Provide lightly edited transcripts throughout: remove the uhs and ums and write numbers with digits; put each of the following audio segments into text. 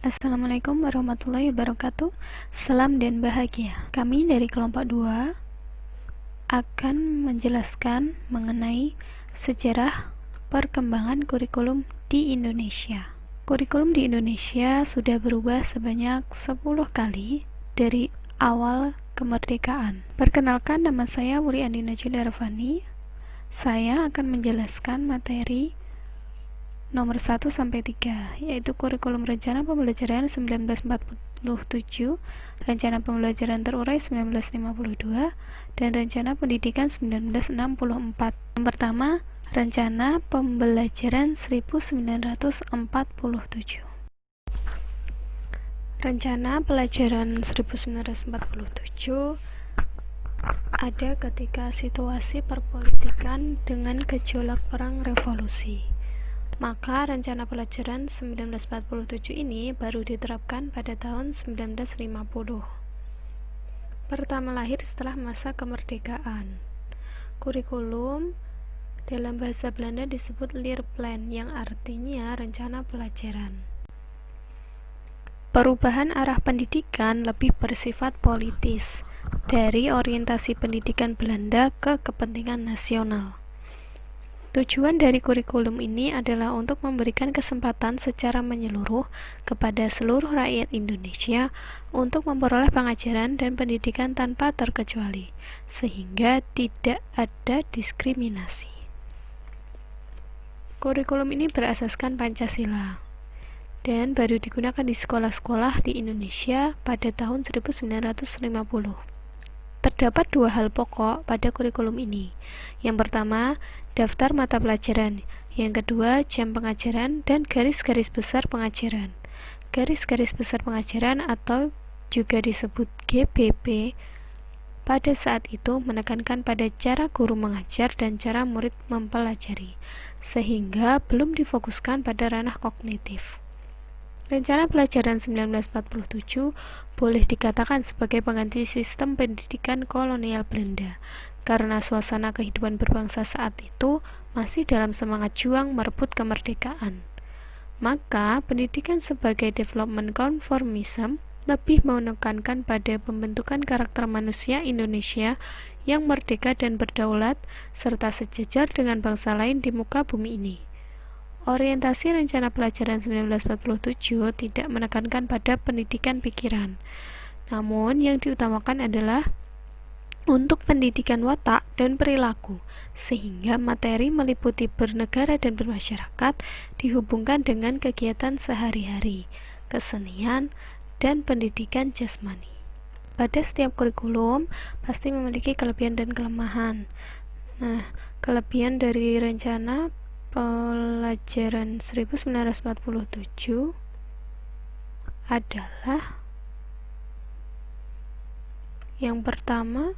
Assalamualaikum warahmatullahi wabarakatuh. Salam dan bahagia. Kami dari kelompok 2 akan menjelaskan mengenai sejarah perkembangan kurikulum di Indonesia. Kurikulum di Indonesia sudah berubah sebanyak 10 kali dari awal kemerdekaan. Perkenalkan, nama saya Wuryandi Najula Arfani. Saya akan menjelaskan materi nomor 1 sampai 3, yaitu kurikulum rencana pembelajaran 1947, rencana pembelajaran terurai 1952, dan rencana pendidikan 1964. Yang pertama, rencana pembelajaran 1947. Rencana pelajaran 1947 ada ketika situasi perpolitikan dengan gejolak perang revolusi. Maka rencana pelajaran 1947 ini baru diterapkan pada tahun 1950. Pertama lahir setelah masa kemerdekaan. Kurikulum dalam bahasa Belanda disebut Leerplan, yang artinya rencana pelajaran. Perubahan arah pendidikan lebih bersifat politis dari orientasi pendidikan Belanda ke kepentingan nasional. Tujuan dari kurikulum ini adalah untuk memberikan kesempatan secara menyeluruh kepada seluruh rakyat Indonesia untuk memperoleh pengajaran dan pendidikan tanpa terkecuali, sehingga tidak ada diskriminasi. Kurikulum ini berasaskan Pancasila dan baru digunakan di sekolah-sekolah di Indonesia pada tahun 1950. Terdapat dua hal pokok pada kurikulum ini. Yang pertama, daftar mata pelajaran. Yang kedua, jam pengajaran dan garis-garis besar pengajaran. Garis-garis besar pengajaran atau juga disebut GBP pada saat itu menekankan pada cara guru mengajar dan cara murid mempelajari, sehingga belum difokuskan pada ranah kognitif. Rencana pelajaran 1947 boleh dikatakan sebagai pengganti sistem pendidikan kolonial Belanda, karena suasana kehidupan berbangsa saat itu masih dalam semangat juang merebut kemerdekaan. Maka, pendidikan sebagai development conformism lebih menekankan pada pembentukan karakter manusia Indonesia yang merdeka dan berdaulat, serta sejajar dengan bangsa lain di muka bumi ini. Orientasi rencana pelajaran 1947 tidak menekankan pada pendidikan pikiran, namun yang diutamakan adalah untuk pendidikan watak dan perilaku, sehingga materi meliputi bernegara dan bermasyarakat dihubungkan dengan kegiatan sehari-hari, kesenian, dan pendidikan jasmani. Pada setiap kurikulum pasti memiliki kelebihan dan kelemahan. Kelebihan dari rencana pelajaran 1947 adalah yang pertama,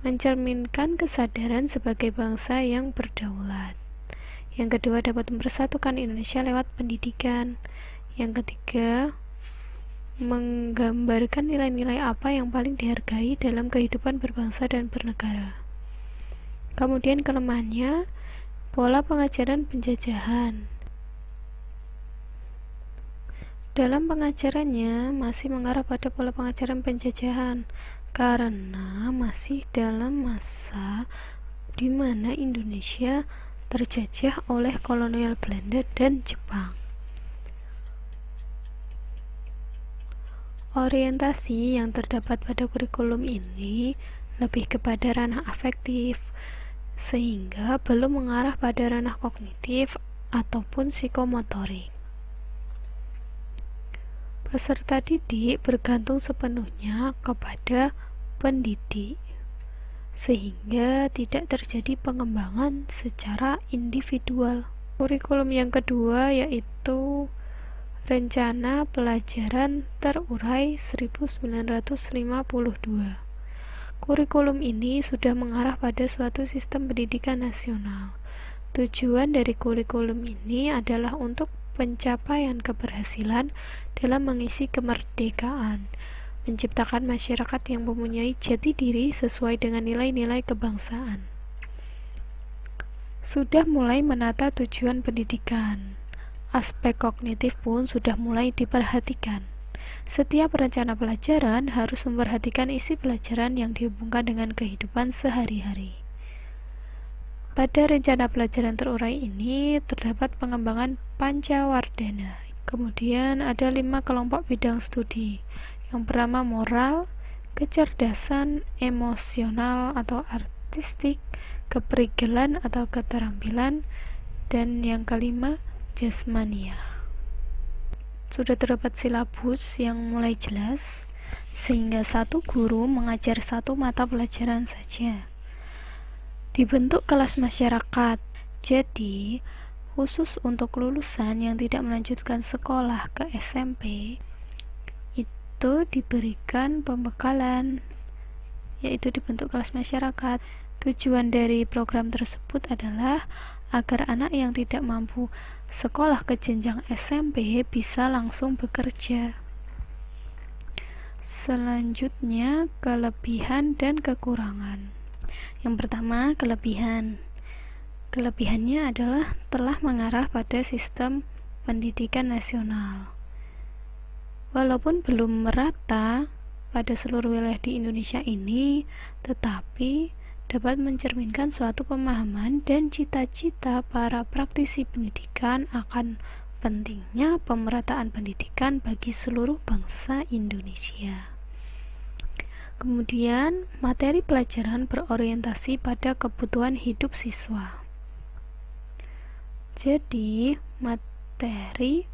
mencerminkan kesadaran sebagai bangsa yang berdaulat. Yang kedua, dapat mempersatukan Indonesia lewat pendidikan. Yang ketiga, menggambarkan nilai-nilai apa yang paling dihargai dalam kehidupan berbangsa dan bernegara. Kemudian kelemahannya, pola pengajaran penjajahan. Dalam pengajarannya masih mengarah pada pola pengajaran penjajahan, karena masih dalam masa di mana Indonesia terjajah oleh kolonial Belanda dan Jepang. Orientasi yang terdapat pada kurikulum ini lebih kepada ranah afektif, sehingga belum mengarah pada ranah kognitif ataupun psikomotorik. Peserta didik bergantung sepenuhnya kepada pendidik, sehingga tidak terjadi pengembangan secara individual. Kurikulum yang kedua yaitu rencana pelajaran terurai 1952. Kurikulum ini sudah mengarah pada suatu sistem pendidikan nasional. Tujuan dari kurikulum ini adalah untuk pencapaian keberhasilan dalam mengisi kemerdekaan, menciptakan masyarakat yang mempunyai jati diri sesuai dengan nilai-nilai kebangsaan. Sudah mulai menata tujuan pendidikan, aspek kognitif pun sudah mulai diperhatikan. Setiap rencana pelajaran harus memperhatikan isi pelajaran yang dihubungkan dengan kehidupan sehari-hari. Pada rencana pelajaran terurai ini terdapat pengembangan Pancawardhana. Kemudian ada 5 kelompok bidang studi. Yang pertama moral, kecerdasan, emosional atau artistik, keprigelan atau keterampilan, dan yang kelima jasmania. Sudah terdapat silabus yang mulai jelas, sehingga satu guru mengajar satu mata pelajaran saja. Dibentuk kelas masyarakat, jadi khusus untuk lulusan yang tidak melanjutkan sekolah ke SMP, itu diberikan pembekalan, yaitu dibentuk kelas masyarakat. Tujuan dari program tersebut adalah agar anak yang tidak mampu sekolah ke jenjang SMP bisa langsung bekerja. Selanjutnya, kelebihan dan kekurangan. Yang pertama, kelebihan. Kelebihannya adalah telah mengarah pada sistem pendidikan nasional. Walaupun belum merata pada seluruh wilayah di Indonesia ini, tetapi dapat mencerminkan suatu pemahaman dan cita-cita para praktisi pendidikan akan pentingnya pemerataan pendidikan bagi seluruh bangsa Indonesia. Kemudian, materi pelajaran berorientasi pada kebutuhan hidup siswa. Jadi, materi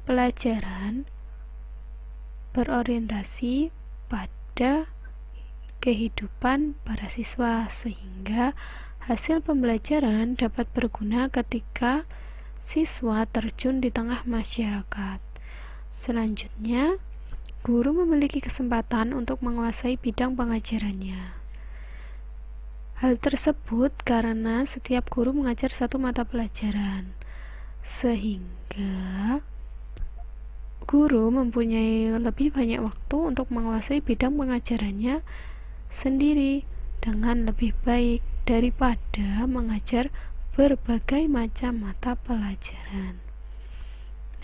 pelajaran berorientasi pada kehidupan para siswa, sehingga hasil pembelajaran dapat berguna ketika siswa terjun di tengah masyarakat. Selanjutnya, guru memiliki kesempatan untuk menguasai bidang pengajarannya. Hal tersebut karena setiap guru mengajar satu mata pelajaran, sehingga guru mempunyai lebih banyak waktu untuk menguasai bidang pengajarannya sendiri dengan lebih baik daripada mengajar berbagai macam mata pelajaran.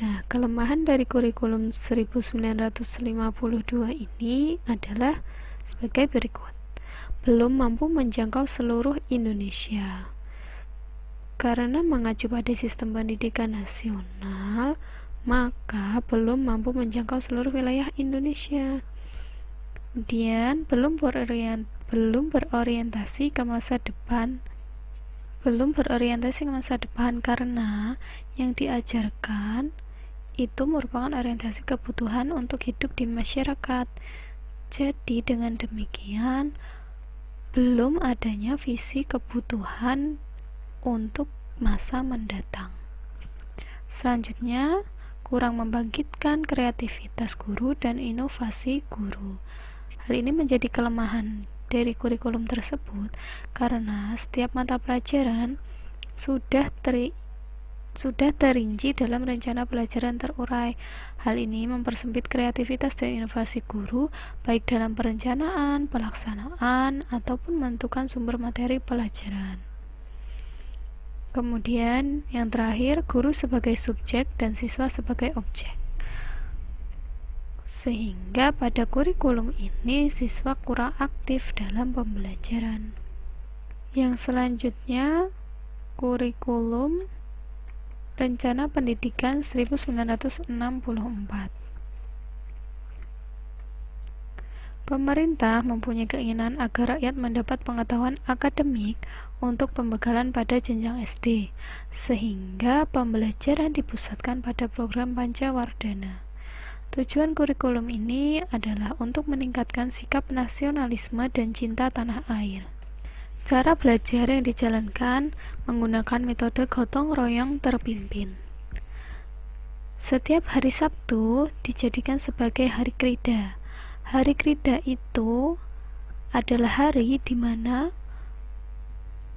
Nah, kelemahan dari kurikulum 1952 ini adalah sebagai berikut. Belum mampu menjangkau seluruh Indonesia. Karena mengacu pada sistem pendidikan nasional, maka belum mampu menjangkau seluruh wilayah Indonesia. Kemudian belum berorientasi ke masa depan. Karena yang diajarkan itu merupakan orientasi kebutuhan untuk hidup di masyarakat. Jadi dengan demikian belum adanya visi kebutuhan untuk masa mendatang. Selanjutnya, kurang membangkitkan kreativitas guru dan inovasi guru. Hal ini menjadi kelemahan dari kurikulum tersebut karena setiap mata pelajaran sudah terinci dalam rencana pelajaran terurai. Hal ini mempersempit kreativitas dan inovasi guru baik dalam perencanaan, pelaksanaan, ataupun menentukan sumber materi pelajaran. Kemudian yang terakhir, guru sebagai subjek dan siswa sebagai objek. Sehingga pada kurikulum ini siswa kurang aktif dalam pembelajaran. Yang selanjutnya, kurikulum Rencana Pendidikan 1964. Pemerintah mempunyai keinginan agar rakyat mendapat pengetahuan akademik untuk pembekalan pada jenjang SD, sehingga pembelajaran dipusatkan pada program Pancawardhana. Tujuan kurikulum ini adalah untuk meningkatkan sikap nasionalisme dan cinta tanah air. Cara belajar yang dijalankan menggunakan metode gotong royong terpimpin. Setiap hari Sabtu dijadikan sebagai hari krida. Hari krida itu adalah hari di mana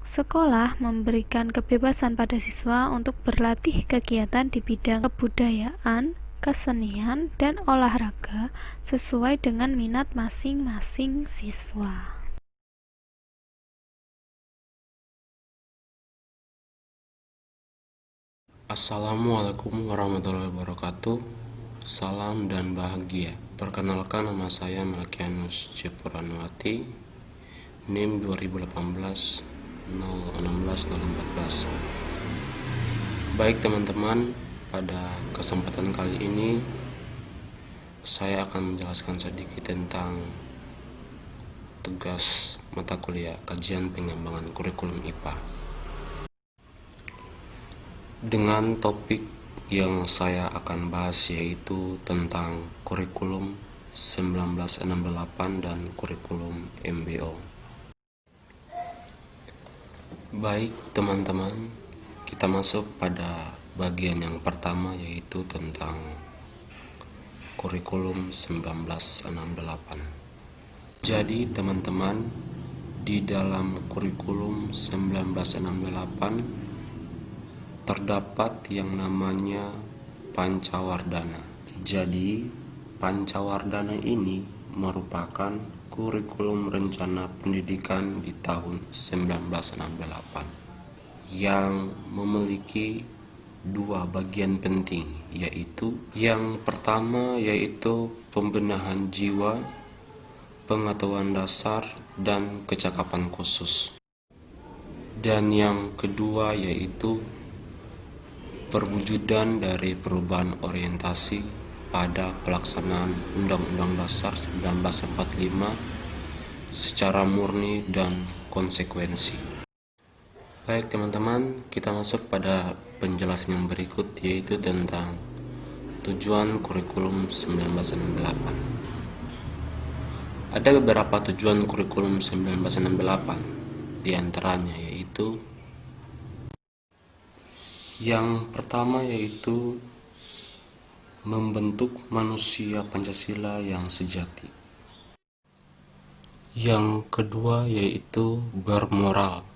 sekolah memberikan kebebasan pada siswa untuk berlatih kegiatan di bidang kebudayaan, kesenian, dan olahraga sesuai dengan minat masing-masing siswa. Assalamualaikum warahmatullahi wabarakatuh. Salam dan bahagia. Perkenalkan, nama saya Melkianus C. Purwanawati, NIM 2018 016 014. Baik teman-teman, pada kesempatan kali ini saya akan menjelaskan sedikit tentang tugas mata kuliah kajian pengembangan kurikulum IPA. Dengan topik yang saya akan bahas yaitu tentang kurikulum 1968 dan kurikulum MBO. Baik teman-teman, kita masuk pada bagian yang pertama yaitu tentang kurikulum 1968. Jadi teman-teman, di dalam kurikulum 1968 terdapat yang namanya Pancawardhana. Jadi, Pancawardhana ini merupakan kurikulum rencana pendidikan di tahun 1968 yang memiliki dua bagian penting, yaitu yang pertama yaitu pembenahan jiwa, pengetahuan dasar, dan kecakapan khusus. Dan yang kedua yaitu perwujudan dari perubahan orientasi pada pelaksanaan Undang-Undang Dasar 1945 secara murni dan konsekuensi. Baik teman-teman, kita masuk pada penjelasan yang berikut yaitu tentang tujuan kurikulum 1968. Ada beberapa tujuan kurikulum 1968, diantaranya yaitu yang pertama yaitu membentuk manusia Pancasila yang sejati. Yang kedua yaitu bermoral.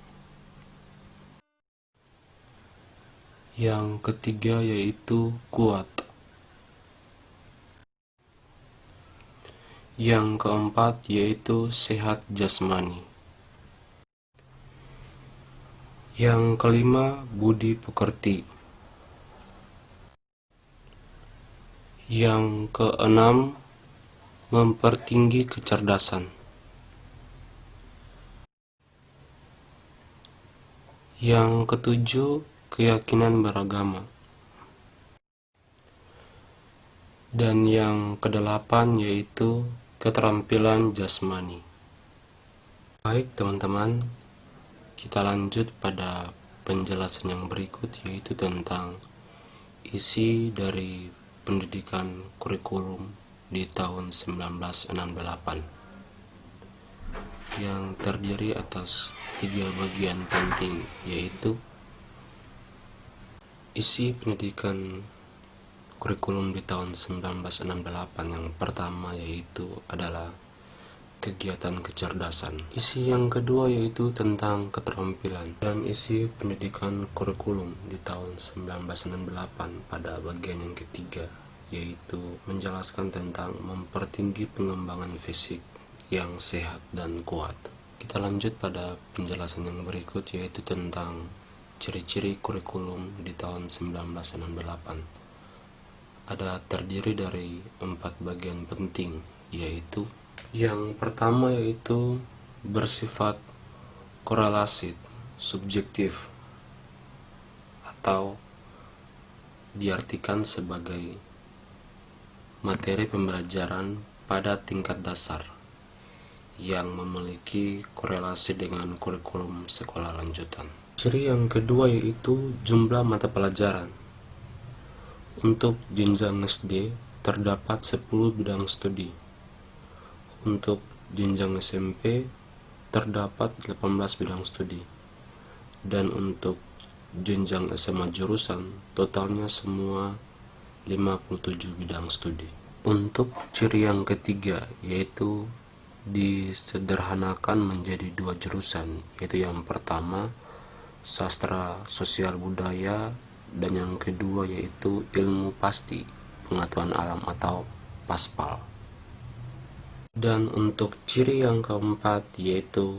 Yang ketiga yaitu kuat. Yang keempat yaitu sehat jasmani. Yang kelima, budi pekerti. Yang keenam, mempertinggi kecerdasan. Yang ketujuh, keyakinan beragama. Dan yang kedelapan yaitu keterampilan jasmani. Baik teman-teman, kita lanjut pada penjelasan yang berikut yaitu tentang isi dari pendidikan kurikulum di tahun 1968 yang terdiri atas 3 bagian penting, yaitu isi pendidikan kurikulum di tahun 1968 yang pertama yaitu adalah kegiatan kecerdasan. Isi yang kedua yaitu tentang keterampilan, dan isi pendidikan kurikulum di tahun 1968 pada bagian yang ketiga yaitu menjelaskan tentang mempertinggi pengembangan fisik yang sehat dan kuat. Kita lanjut pada penjelasan yang berikut yaitu tentang ciri-ciri kurikulum di tahun 1968. Ada terdiri dari 4 bagian penting, yaitu yang pertama yaitu bersifat korelasi subjektif atau diartikan sebagai materi pembelajaran pada tingkat dasar yang memiliki korelasi dengan kurikulum sekolah lanjutan. Ciri yang kedua yaitu jumlah mata pelajaran. Untuk jenjang SD terdapat 10 bidang studi. Untuk jenjang SMP terdapat 18 bidang studi. Dan untuk jenjang SMA jurusan totalnya semua 57 bidang studi. Untuk ciri yang ketiga yaitu disederhanakan menjadi 2 jurusan, yaitu yang pertama sastra sosial budaya dan yang kedua yaitu ilmu pasti pengetahuan alam atau PASPAL. Dan untuk ciri yang keempat yaitu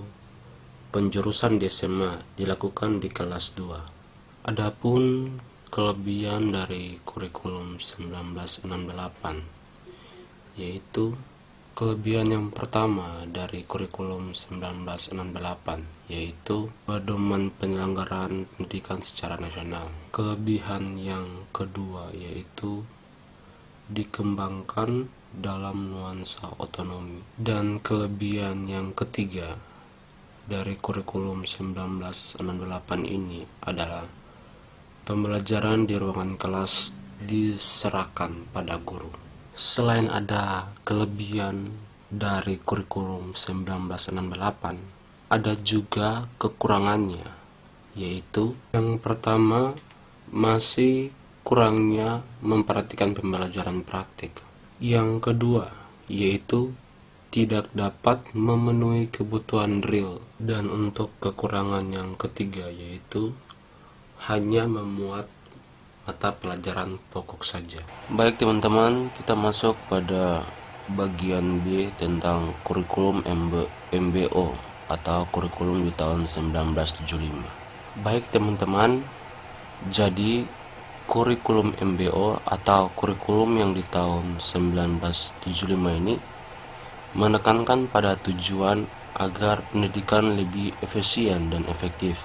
penjurusan di SMA dilakukan di kelas 2. Adapun kelebihan dari kurikulum 1968, yaitu kelebihan yang pertama dari kurikulum 1968 yaitu pedoman penyelenggaraan pendidikan secara nasional. Kelebihan yang kedua yaitu dikembangkan dalam nuansa otonomi. Dan kelebihan yang ketiga dari kurikulum 1968 ini adalah pembelajaran di ruangan kelas diserahkan pada guru. Selain ada kelebihan dari kurikulum 1968, ada juga kekurangannya, yaitu yang pertama masih kurangnya memperhatikan pembelajaran praktik. Yang kedua, yaitu tidak dapat memenuhi kebutuhan real. Dan untuk kekurangan yang ketiga yaitu hanya memuat mata pelajaran pokok saja. Baik teman-teman, kita masuk pada bagian B tentang kurikulum MBO atau kurikulum di tahun 1975. Baik teman-teman, jadi kurikulum MBO atau kurikulum yang di tahun 1975 ini menekankan pada tujuan agar pendidikan lebih efisien dan efektif.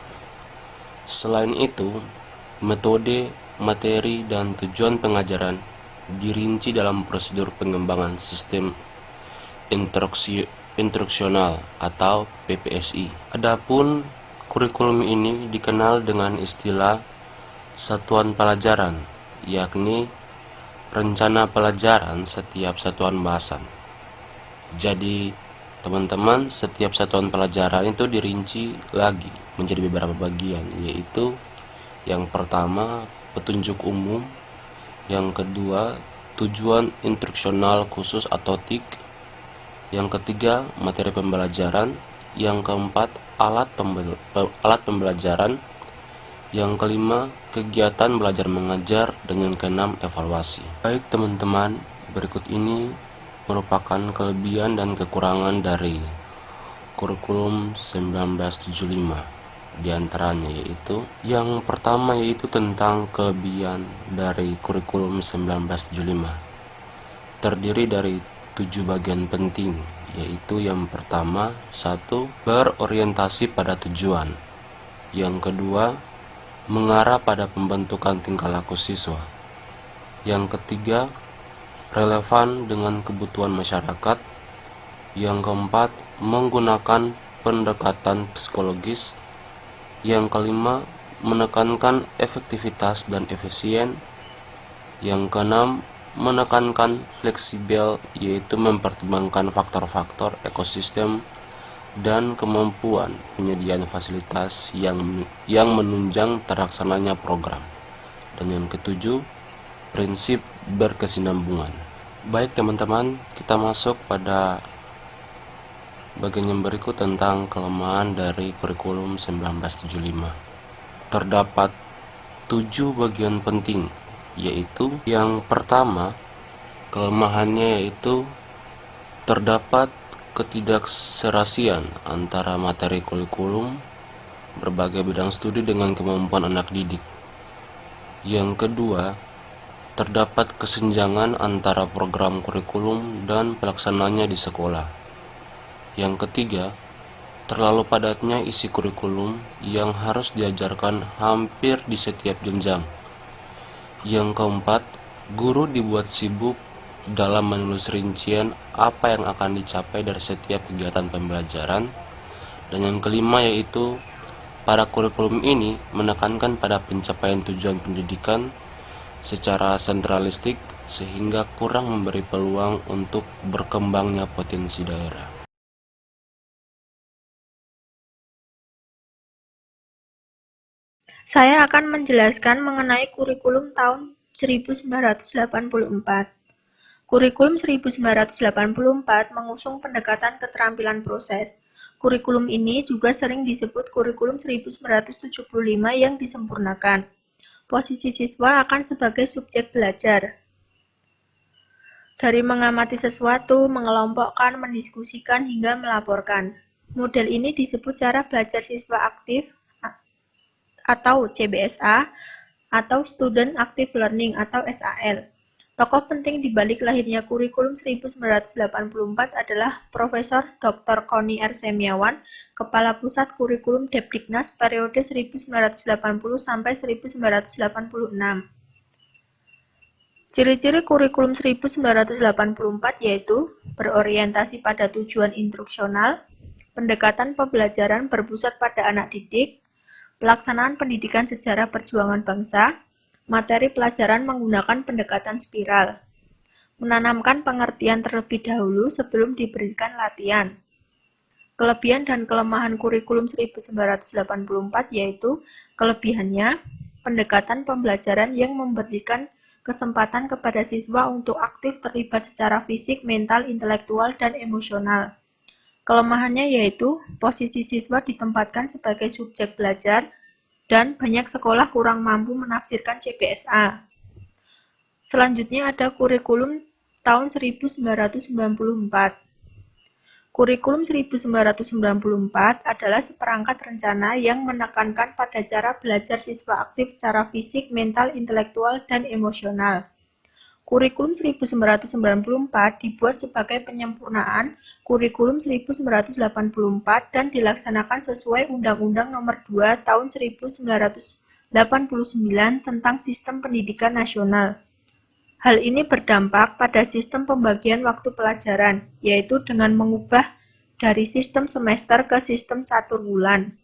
Selain itu, metode, materi, dan tujuan pengajaran dirinci dalam prosedur pengembangan sistem instruksional atau PPSI. Adapun kurikulum ini dikenal dengan istilah satuan pelajaran, yakni rencana pelajaran setiap satuan bahasan. Jadi, teman-teman, setiap satuan pelajaran itu dirinci lagi menjadi beberapa bagian, yaitu yang pertama, petunjuk umum, yang kedua, tujuan instruksional khusus atau TIK, yang ketiga, materi pembelajaran, yang keempat, alat pembelajaran, yang kelima, kegiatan belajar mengajar, dan yang keenam, evaluasi. Baik teman-teman, berikut ini merupakan kelebihan dan kekurangan dari kurikulum 1975. Di antaranya yaitu yang pertama yaitu tentang kelebihan dari kurikulum 1975. Terdiri dari 7 bagian penting, yaitu yang pertama, 1. Berorientasi pada tujuan. Yang kedua, mengarah pada pembentukan tingkah laku siswa. Yang ketiga, relevan dengan kebutuhan masyarakat. Yang keempat, menggunakan pendekatan psikologis. Yang kelima, menekankan efektivitas dan efisien. Yang keenam, menekankan fleksibel, yaitu mempertimbangkan faktor-faktor ekosistem dan kemampuan penyediaan fasilitas yang menunjang terlaksananya program. Dan yang ketujuh, prinsip berkesinambungan. Baik teman-teman, kita masuk pada bagian yang berikut tentang kelemahan dari kurikulum 1975. Terdapat 7 bagian penting, yaitu yang pertama, kelemahannya yaitu terdapat ketidakserasian antara materi kurikulum berbagai bidang studi dengan kemampuan anak didik. Yang kedua, terdapat kesenjangan antara program kurikulum dan pelaksananya di sekolah. Yang ketiga, terlalu padatnya isi kurikulum yang harus diajarkan hampir di setiap jenjang. Yang keempat, guru dibuat sibuk dalam menulis rincian apa yang akan dicapai dari setiap kegiatan pembelajaran. Dan yang kelima yaitu, pada kurikulum ini menekankan pada pencapaian tujuan pendidikan secara sentralistik sehingga kurang memberi peluang untuk berkembangnya potensi daerah. Saya akan menjelaskan mengenai kurikulum tahun 1984. Kurikulum 1984 mengusung pendekatan keterampilan proses. Kurikulum ini juga sering disebut kurikulum 1975 yang disempurnakan. Posisi siswa akan sebagai subjek belajar. Dari mengamati sesuatu, mengelompokkan, mendiskusikan, hingga melaporkan. Model ini disebut cara belajar siswa aktif atau CBSA atau Student Active Learning atau SAL. Tokoh penting di balik lahirnya kurikulum 1984 adalah Profesor Dr. Koni R. Semiawan, Kepala Pusat Kurikulum Depdiknas periode 1980 sampai 1986. Ciri-ciri kurikulum 1984 yaitu berorientasi pada tujuan instruksional, pendekatan pembelajaran berpusat pada anak didik, pelaksanaan pendidikan sejarah perjuangan bangsa, materi pelajaran menggunakan pendekatan spiral, menanamkan pengertian terlebih dahulu sebelum diberikan latihan. Kelebihan dan kelemahan kurikulum 1984 yaitu kelebihannya, pendekatan pembelajaran yang memberikan kesempatan kepada siswa untuk aktif terlibat secara fisik, mental, intelektual, dan emosional. Kelemahannya yaitu posisi siswa ditempatkan sebagai subjek belajar dan banyak sekolah kurang mampu menafsirkan CBSA. Selanjutnya ada kurikulum tahun 1994. Kurikulum 1994 adalah seperangkat rencana yang menekankan pada cara belajar siswa aktif secara fisik, mental, intelektual, dan emosional. Kurikulum 1994 dibuat sebagai penyempurnaan Kurikulum 1984 dan dilaksanakan sesuai Undang-Undang Nomor 2 Tahun 1989 tentang Sistem Pendidikan Nasional. Hal ini berdampak pada sistem pembagian waktu pelajaran, yaitu dengan mengubah dari sistem semester ke sistem catur bulan.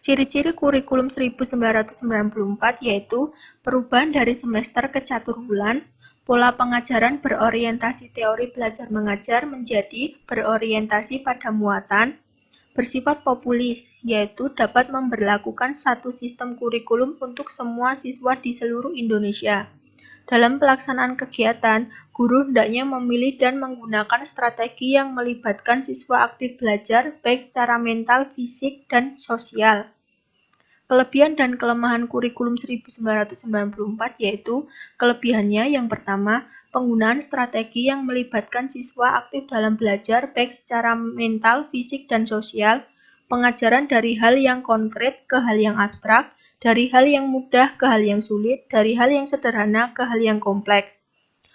Ciri-ciri kurikulum 1994 yaitu perubahan dari semester ke catur bulan, pola pengajaran berorientasi teori belajar mengajar menjadi berorientasi pada muatan, bersifat populis, yaitu dapat memberlakukan satu sistem kurikulum untuk semua siswa di seluruh Indonesia. Dalam pelaksanaan kegiatan, guru hendaknya memilih dan menggunakan strategi yang melibatkan siswa aktif belajar baik secara mental, fisik, dan sosial. Kelebihan dan kelemahan kurikulum 1994 yaitu kelebihannya yang pertama, penggunaan strategi yang melibatkan siswa aktif dalam belajar baik secara mental, fisik, dan sosial, pengajaran dari hal yang konkret ke hal yang abstrak, dari hal yang mudah ke hal yang sulit, dari hal yang sederhana ke hal yang kompleks.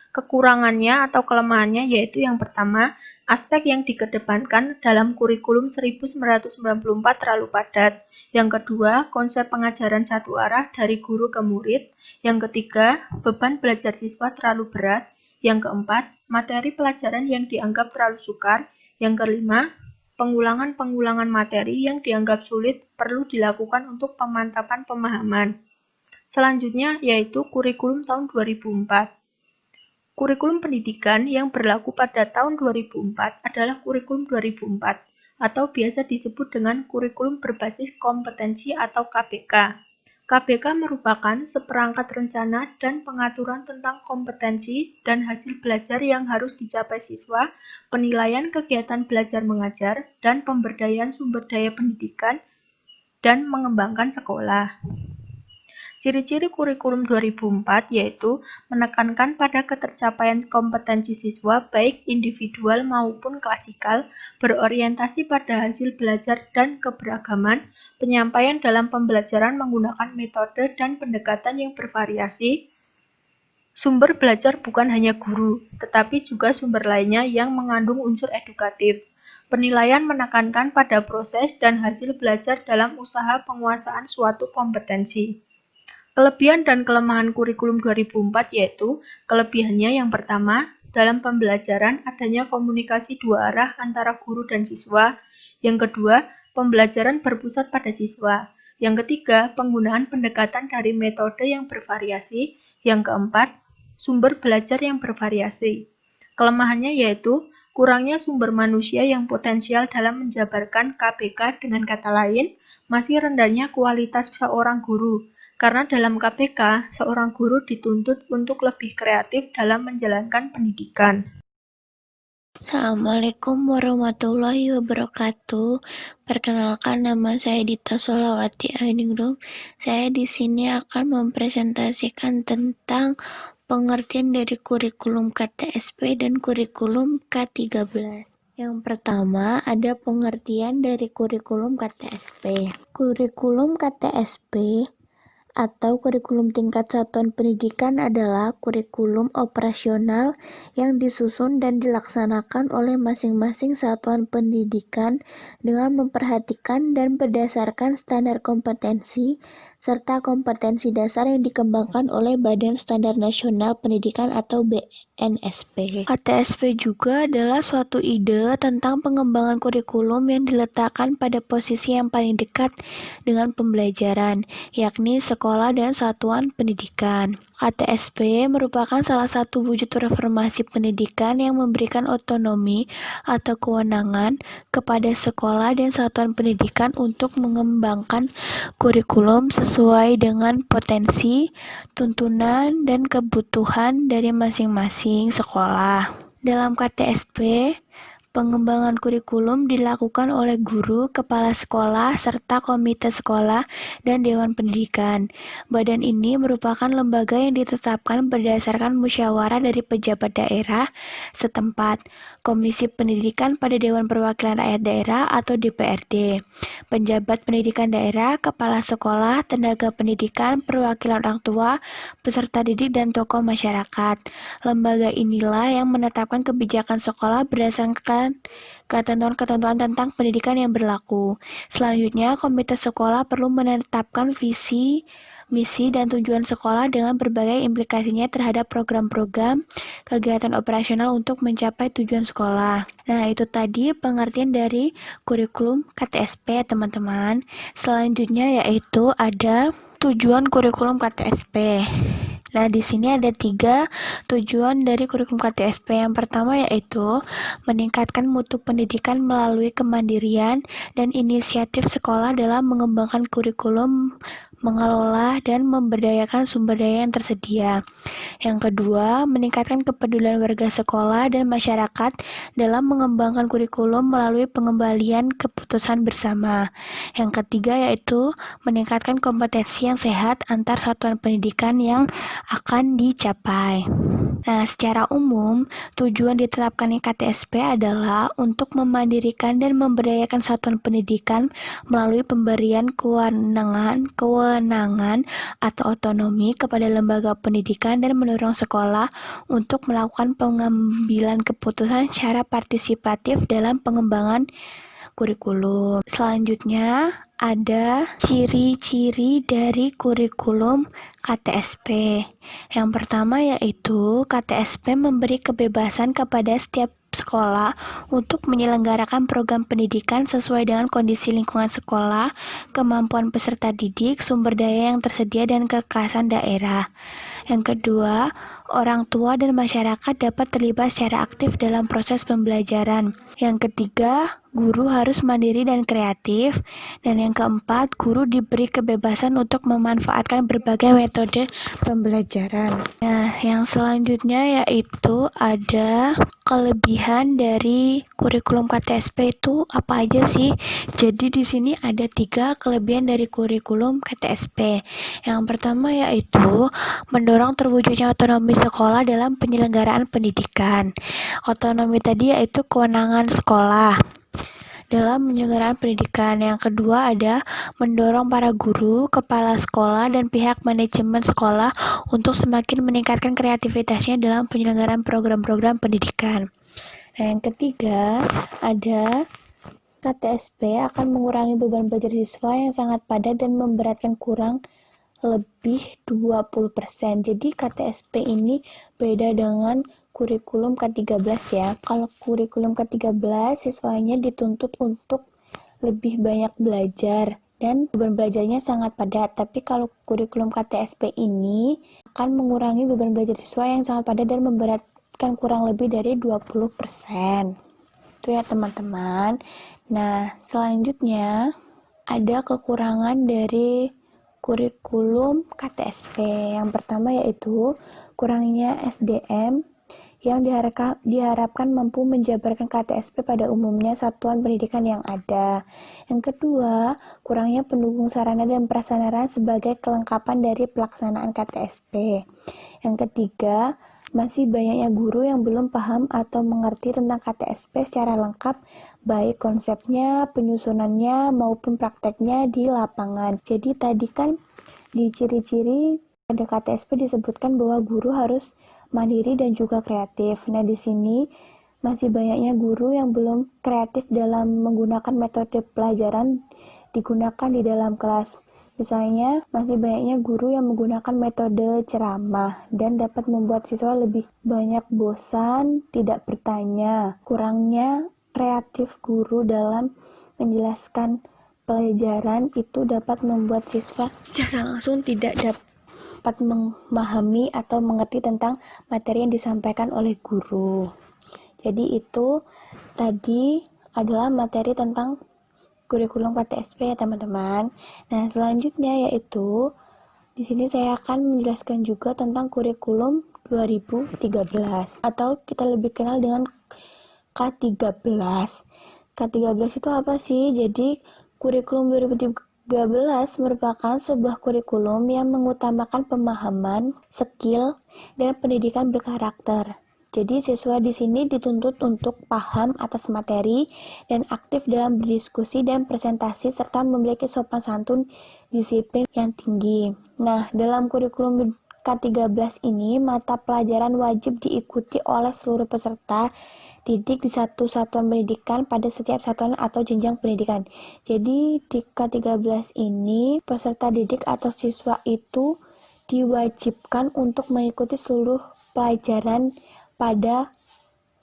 Kekurangannya atau kelemahannya yaitu yang pertama, aspek yang dikedepankan dalam kurikulum 1994 terlalu padat. Yang kedua, konsep pengajaran satu arah dari guru ke murid. Yang ketiga, beban belajar siswa terlalu berat. Yang keempat, materi pelajaran yang dianggap terlalu sukar. Yang kelima, pengulangan-pengulangan materi yang dianggap sulit perlu dilakukan untuk pemantapan pemahaman. Selanjutnya yaitu kurikulum tahun 2004. Kurikulum pendidikan yang berlaku pada tahun 2004 adalah kurikulum 2004 atau biasa disebut dengan kurikulum berbasis kompetensi atau KBK. KBK merupakan seperangkat rencana dan pengaturan tentang kompetensi dan hasil belajar yang harus dicapai siswa, penilaian kegiatan belajar mengajar, dan pemberdayaan sumber daya pendidikan dan mengembangkan sekolah. Ciri-ciri kurikulum 2004 yaitu menekankan pada ketercapaian kompetensi siswa baik individual maupun klasikal, berorientasi pada hasil belajar dan keberagaman, penyampaian dalam pembelajaran menggunakan metode dan pendekatan yang bervariasi, sumber belajar bukan hanya guru, tetapi juga sumber lainnya yang mengandung unsur edukatif. Penilaian menekankan pada proses dan hasil belajar dalam usaha penguasaan suatu kompetensi. Kelebihan dan kelemahan kurikulum 2004 yaitu kelebihannya yang pertama, dalam pembelajaran adanya komunikasi dua arah antara guru dan siswa. Yang kedua, pembelajaran berpusat pada siswa. Yang ketiga, penggunaan pendekatan dari metode yang bervariasi. Yang keempat, sumber belajar yang bervariasi. Kelemahannya yaitu kurangnya sumber manusia yang potensial dalam menjabarkan KBK, dengan kata lain, masih rendahnya kualitas seorang guru. Karena dalam KBK, seorang guru dituntut untuk lebih kreatif dalam menjalankan pendidikan. Assalamualaikum warahmatullahi wabarakatuh. Perkenalkan, nama saya Dita Solawati Ainingrum. Saya di sini akan mempresentasikan tentang pengertian dari kurikulum KTSP dan kurikulum K13. Yang pertama, ada pengertian dari kurikulum KTSP. Kurikulum KTSP atau kurikulum tingkat satuan pendidikan adalah kurikulum operasional yang disusun dan dilaksanakan oleh masing-masing satuan pendidikan dengan memperhatikan dan berdasarkan standar kompetensi serta kompetensi dasar yang dikembangkan oleh Badan Standar Nasional Pendidikan atau BNSP. KTSP juga adalah suatu ide tentang pengembangan kurikulum yang diletakkan pada posisi yang paling dekat dengan pembelajaran, yakni sekolah dan satuan pendidikan. KTSP merupakan salah satu wujud reformasi pendidikan yang memberikan otonomi atau kewenangan kepada sekolah dan satuan pendidikan untuk mengembangkan kurikulum sesuai dengan potensi, tuntunan, dan kebutuhan dari masing-masing sekolah. Dalam KTSP, pengembangan kurikulum dilakukan oleh guru, kepala sekolah, serta komite sekolah dan dewan pendidikan. Badan ini merupakan lembaga yang ditetapkan berdasarkan musyawarah dari pejabat daerah setempat, komisi pendidikan pada Dewan Perwakilan Rakyat Daerah atau DPRD, penjabat pendidikan daerah, kepala sekolah, tenaga pendidikan, perwakilan orang tua, peserta didik, dan tokoh masyarakat. Lembaga inilah yang menetapkan kebijakan sekolah berdasarkan ketentuan-ketentuan tentang pendidikan yang berlaku. Selanjutnya, komite sekolah perlu menetapkan visi, misi, dan tujuan sekolah dengan berbagai implikasinya terhadap program-program kegiatan operasional untuk mencapai tujuan sekolah. Nah, itu tadi pengertian dari kurikulum KTSP, teman-teman. Selanjutnya yaitu ada tujuan kurikulum KTSP. Nah, di sini ada 3 tujuan dari kurikulum KTSP. Yang pertama yaitu meningkatkan mutu pendidikan melalui kemandirian dan inisiatif sekolah dalam mengembangkan kurikulum, mengelola dan memberdayakan sumber daya yang tersedia. Yang kedua, meningkatkan kepedulian warga sekolah dan masyarakat dalam mengembangkan kurikulum melalui pengembalian keputusan bersama. Yang ketiga yaitu meningkatkan kompetensi yang sehat antar satuan pendidikan yang akan dicapai. Nah, secara umum, tujuan ditetapkannya KTSP adalah untuk memandirikan dan memberdayakan satuan pendidikan melalui pemberian kewenangan atau otonomi kepada lembaga pendidikan dan mendorong sekolah untuk melakukan pengambilan keputusan secara partisipatif dalam pengembangan kurikulum. Selanjutnya, ada ciri-ciri dari kurikulum KTSP. Yang pertama yaitu KTSP memberi kebebasan kepada setiap sekolah untuk menyelenggarakan program pendidikan sesuai dengan kondisi lingkungan sekolah, kemampuan peserta didik, sumber daya yang tersedia, dan kekhasan daerah. Yang kedua, orang tua dan masyarakat dapat terlibat secara aktif dalam proses pembelajaran. Yang ketiga, guru harus mandiri dan kreatif. Dan yang keempat, guru diberi kebebasan untuk memanfaatkan berbagai metode pembelajaran. Nah, yang selanjutnya yaitu ada kelebihan dari kurikulum KTSP itu apa aja sih? Jadi di sini ada 3 kelebihan dari kurikulum KTSP. Yang pertama yaitu mendorong terwujudnya otonomi sekolah dalam penyelenggaraan pendidikan. Otonomi tadi yaitu kewenangan sekolah dalam penyelenggaraan pendidikan. Yang kedua ada mendorong para guru, kepala sekolah, dan pihak manajemen sekolah untuk semakin meningkatkan kreativitasnya dalam penyelenggaraan program-program pendidikan. Nah, yang ketiga ada KTSP akan mengurangi beban belajar siswa yang sangat padat dan memberatkan kurang lebih 20%. Jadi KTSP ini beda dengan kurikulum K13 ya. Kalau kurikulum K13 siswanya dituntut untuk lebih banyak belajar dan beban belajarnya sangat padat. Tapi kalau kurikulum KTSP ini akan mengurangi beban belajar siswa yang sangat padat dan memberatkan kurang lebih dari 20%. Itu ya teman-teman. Nah, selanjutnya ada kekurangan dari kurikulum KTSP. Yang pertama yaitu kurangnya SDM yang diharapkan mampu menjabarkan KTSP pada umumnya satuan pendidikan yang ada. Yang kedua, kurangnya pendukung sarana dan prasarana sebagai kelengkapan dari pelaksanaan KTSP. Yang ketiga, masih banyaknya guru yang belum paham atau mengerti tentang KTSP secara lengkap, baik konsepnya, penyusunannya, maupun prakteknya di lapangan. Jadi tadi kan Di ciri-ciri pada KTSP disebutkan bahwa guru harus mandiri dan juga kreatif. Nah, di sini masih banyaknya guru yang belum kreatif dalam menggunakan metode pelajaran digunakan di dalam kelas. Misalnya, masih banyaknya guru yang menggunakan metode ceramah dan dapat membuat siswa lebih banyak bosan, tidak bertanya. Kurangnya kreatif guru dalam menjelaskan pelajaran itu dapat membuat siswa secara langsung tidak dapat memahami atau mengerti tentang materi yang disampaikan oleh guru. Jadi itu tadi adalah materi tentang kurikulum KTSP ya teman-teman. Nah, selanjutnya yaitu di sini saya akan menjelaskan juga tentang kurikulum 2013 atau kita lebih kenal dengan K13. K13 itu apa sih? Jadi kurikulum 2013 merupakan sebuah kurikulum yang mengutamakan pemahaman, skill, dan pendidikan berkarakter. Jadi siswa di sini dituntut untuk paham atas materi dan aktif dalam berdiskusi dan presentasi serta memiliki sopan santun disiplin yang tinggi. Nah, dalam kurikulum K13 ini mata pelajaran wajib diikuti oleh seluruh peserta didik di satu satuan pendidikan pada setiap satuan atau jenjang pendidikan. Jadi di K13 ini peserta didik atau siswa itu diwajibkan untuk mengikuti seluruh pelajaran pada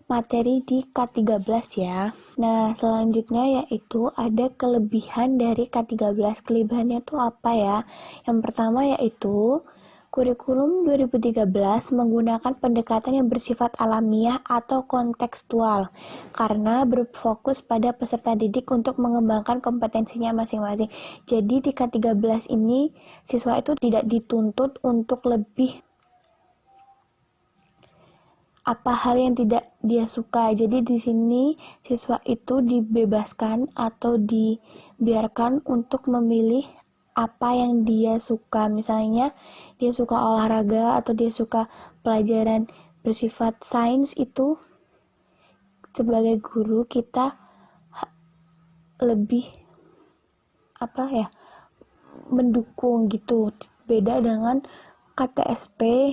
materi di K13 ya. Nah, selanjutnya yaitu ada kelebihan dari K13. Kelebihannya itu apa ya? Yang pertama yaitu kurikulum 2013 menggunakan pendekatan yang bersifat alamiah atau kontekstual karena berfokus pada peserta didik untuk mengembangkan kompetensinya masing-masing. Jadi di K13 ini siswa itu tidak dituntut untuk lebih apa hal yang tidak dia suka. Jadi di sini siswa itu dibebaskan atau dibiarkan untuk memilih apa yang dia suka. Misalnya dia suka olahraga atau dia suka pelajaran bersifat sains, itu sebagai guru kita lebih mendukung gitu. Beda dengan KTSP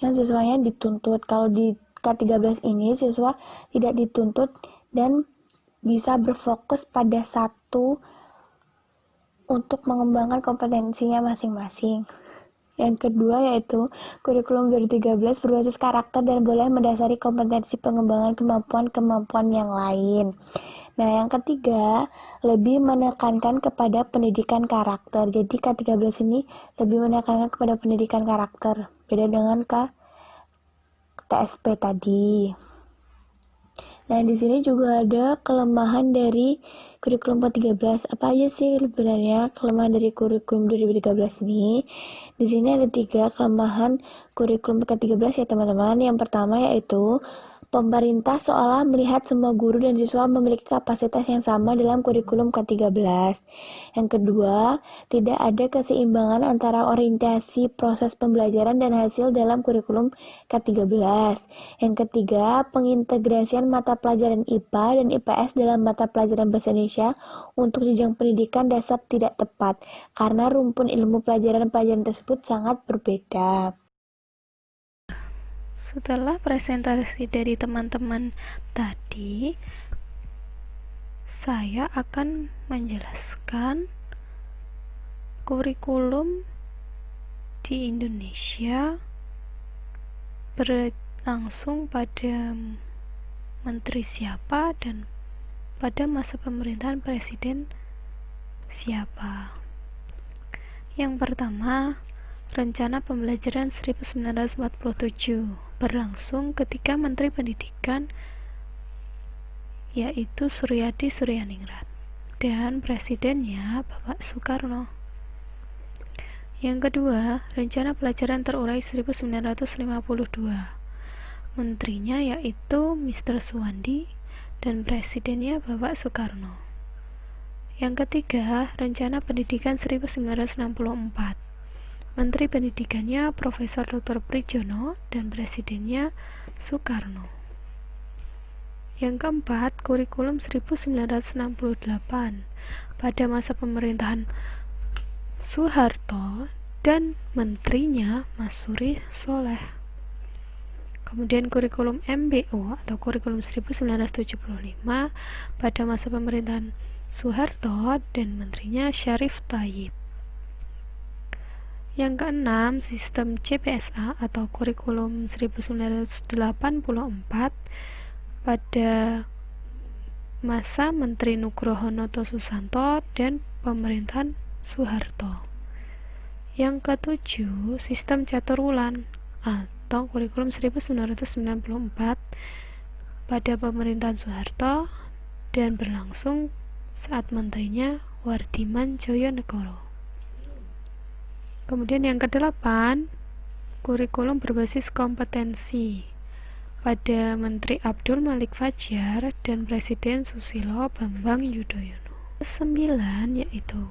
yang siswanya dituntut. Kalau di K13 ini siswa tidak dituntut dan bisa berfokus pada satu untuk mengembangkan kompetensinya masing-masing. Yang kedua yaitu kurikulum 2013 berbasis karakter dan boleh mendasari kompetensi pengembangan kemampuan-kemampuan yang lain. Nah, yang ketiga, lebih menekankan kepada pendidikan karakter. Jadi K13 ini lebih menekankan kepada pendidikan karakter. Beda dengan KTSP tadi. Nah, di sini juga ada kelemahan dari kurikulum K13. Apa aja sih sebenarnya kelemahan dari kurikulum 2013 ini? Di sini ada 3 kelemahan kurikulum K13 ya teman-teman. Yang pertama yaitu pemerintah seolah melihat semua guru dan siswa memiliki kapasitas yang sama dalam kurikulum K13. Yang kedua, tidak ada keseimbangan antara orientasi proses pembelajaran dan hasil dalam kurikulum K13. Yang ketiga, pengintegrasian mata pelajaran IPA dan IPS dalam mata pelajaran Bahasa Indonesia untuk jenjang pendidikan dasar tidak tepat, karena rumpun ilmu pelajaran-pelajaran tersebut sangat berbeda. Setelah presentasi dari teman-teman tadi, saya akan menjelaskan kurikulum di Indonesia berlangsung pada menteri siapa dan pada masa pemerintahan presiden siapa. Yang pertama, Rencana Pembelajaran 1947 berlangsung ketika Menteri Pendidikan yaitu Suryadi Suryaningrat dan presidennya Bapak Soekarno. Yang kedua, Rencana Pelajaran Terurai 1952. Menterinya yaitu Mr. Suwandi dan presidennya Bapak Soekarno. Yang ketiga, Rencana Pendidikan 1964. Menteri Pendidikannya Profesor Dr. Prijono dan presidennya Soekarno. Yang keempat, kurikulum 1968 pada masa pemerintahan Soeharto dan menterinya Masuri Soleh. Kemudian kurikulum MBO atau kurikulum 1975 pada masa pemerintahan Soeharto dan menterinya Syarif Thayyib. Yang keenam, sistem CPSA atau kurikulum 1984 pada masa Menteri Nugroho Noto Susanto dan pemerintahan Soeharto. Yang ketujuh, sistem caturwulan atau kurikulum 1994 pada pemerintahan Soeharto dan berlangsung saat menterinya Wardiman Djojonegoro. Kemudian yang kedelapan, kurikulum berbasis kompetensi pada Menteri Abdul Malik Fajar dan Presiden Susilo Bambang Yudhoyono. Kesembilan yaitu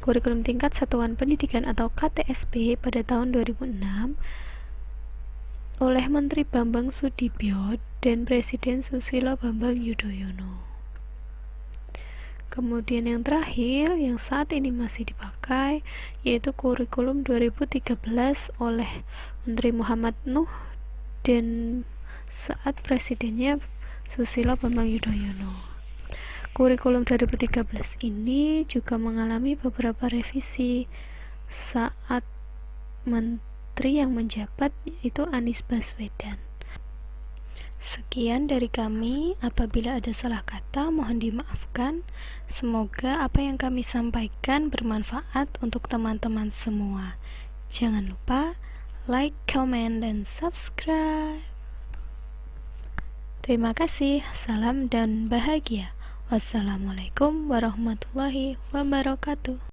kurikulum tingkat satuan pendidikan atau KTSP pada tahun 2006 oleh Menteri Bambang Sudibyo dan Presiden Susilo Bambang Yudhoyono. Kemudian yang terakhir yang saat ini masih dipakai yaitu kurikulum 2013 oleh Menteri Muhammad Nuh dan saat presidennya Susilo Bambang Yudhoyono. Kurikulum 2013 ini juga mengalami beberapa revisi saat menteri yang menjabat yaitu Anies Baswedan. Sekian dari kami, apabila ada salah kata mohon dimaafkan. Semoga apa yang kami sampaikan bermanfaat untuk teman-teman semua. Jangan lupa like, comment, dan subscribe. Terima kasih, salam dan bahagia. Wassalamualaikum warahmatullahi wabarakatuh.